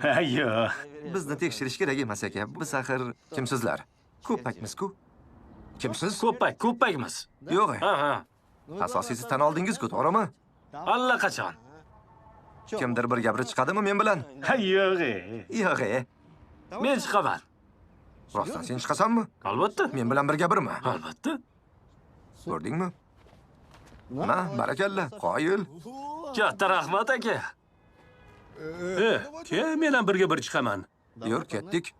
Yo'q. Bizni tekshirish kerak emas ekan. Biz axir kimsizlar? Ko'pakmiz-ku. Kimsiz? Ko'pakmiz. Yo'q. Ha. Asosiysi tan oldingiz-ku, to'g'rimi? Allaqachon. Kimdir bir gapira chiqadimi men bilan? Yo'q. Yo'q. Men chiqaman. Rostdan sen chiqasanmi? Albatta. Men bilan birga birmi? Albatta. Ko'rdingmi? Ma, barakalla, qoyil. Katta rahmat aka. Ke men ham birga bir chiqaman. Yur, ketdik.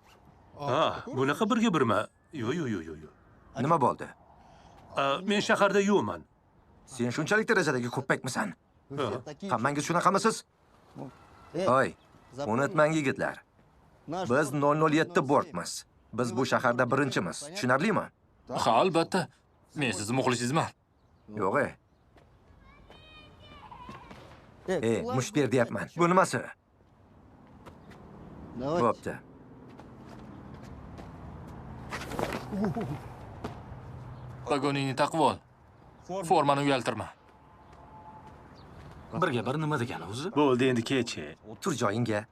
Ha, bunaqa birga birma. Yo'q. Nima bo'ldi? Men shaharda yo'qman. Sen shunchalik darajadagi ko'pakmisan? Hammangiz shunaqamisiz? Hoy, unutmang yigitlar. Biz 007 bortmiz. Biz bu shaharda birinchimiz. Tushunarlimi? Ha, albatta. Men sizni muxlisingizman. Yo'q. Mushber deyapman. Bu nimasi? Bo'pti. Vagoningni taqib ol. Formani uyaltirma. Birga bir nima degani o'zi? Bo'ldi endi kechi. Tur joyingga.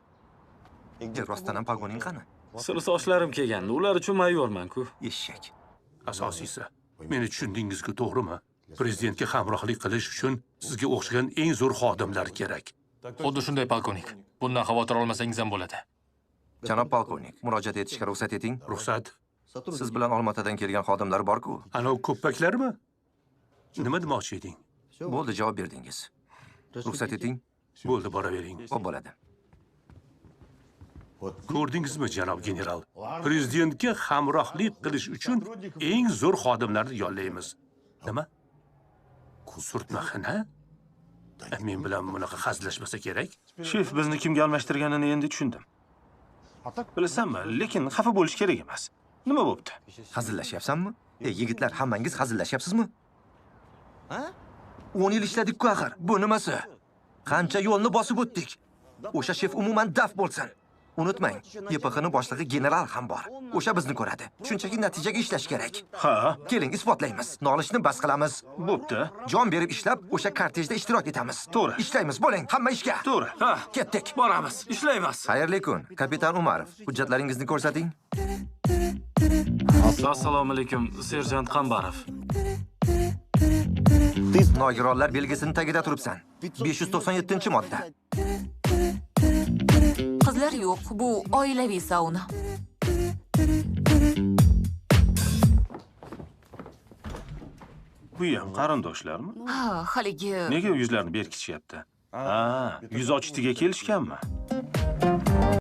Rostdan ham pagoning qani? Sir sochlarim kelganda ular uchun mayyorman-ku. Eshak. Asosiysi, meni tushundingizku, to'g'rimi? Prezidentga hamrohlik qilish uchun sizga o'xshagan eng zo'r xodimlar kerak. Xuddi shunday, polkovnik. Bundan xavotir olmasangiz ham bo'ladi. Janob polkovnik, murojaat etishga ruxsat eting. Ruxsat. Siz bilan Olmaotadan kelgan xodimlar bor-ku. Anov ko'ppaklarmi? Nima demoqchi eding? Bo'ldi, javob berdingiz. Ruxsat eting. Bo'ldi, boravering. Xo'p bo'ladi. Ko'rdingizmi, janob general? Prezidentga hamrohlik qilish uchun eng zo'r xodimlarni yollaymiz. Nima? Surtmaxina? Men bilan bunaqa hazillashmasa kerak. Shef bizni kimga almashtirganini endi tushundim. Bilasanmi, lekin xafa bo'lish kerak emas. Nima bo'pti? Hazillashyapsanmi? Yigitlar, hammangiz hazillashyapsizmi? 10 yil ishladik-ku axir. Bu nimasi? Qancha yo'lni bosib o'tdik. O'sha shef umuman daf bo'lsin. Unutmang, YPXning boshlig'i general ham bor. O'sha bizni ko'radi. Shunchaki natijaga ishlash kerak. Ha, Keling, isbotlaymiz. Nolishni bas qilamiz. bo'pti. Jon berib ishlab, o'sha kortejda ishtirok etamiz. To'g'ri. Ishlaymiz, bo'ling, hamma ishga. To'g'ri. Ha, Ketdik. boramiz, ishlaymiz. Xayrli kun, kapitan Umarov. Hujjatlaringizni ko'rsating. Assalomu alaykum, serjant Qambarov. Nogironlar belgisini tagida turibsan. 597-modda. Qizlar yo'q, bu oilaviy sauna. Bu ham qarindoshlarmi? Ha, haligi Nega yuzlarini berkitishyapti? Ha, yuz ochitiga kelishganmi?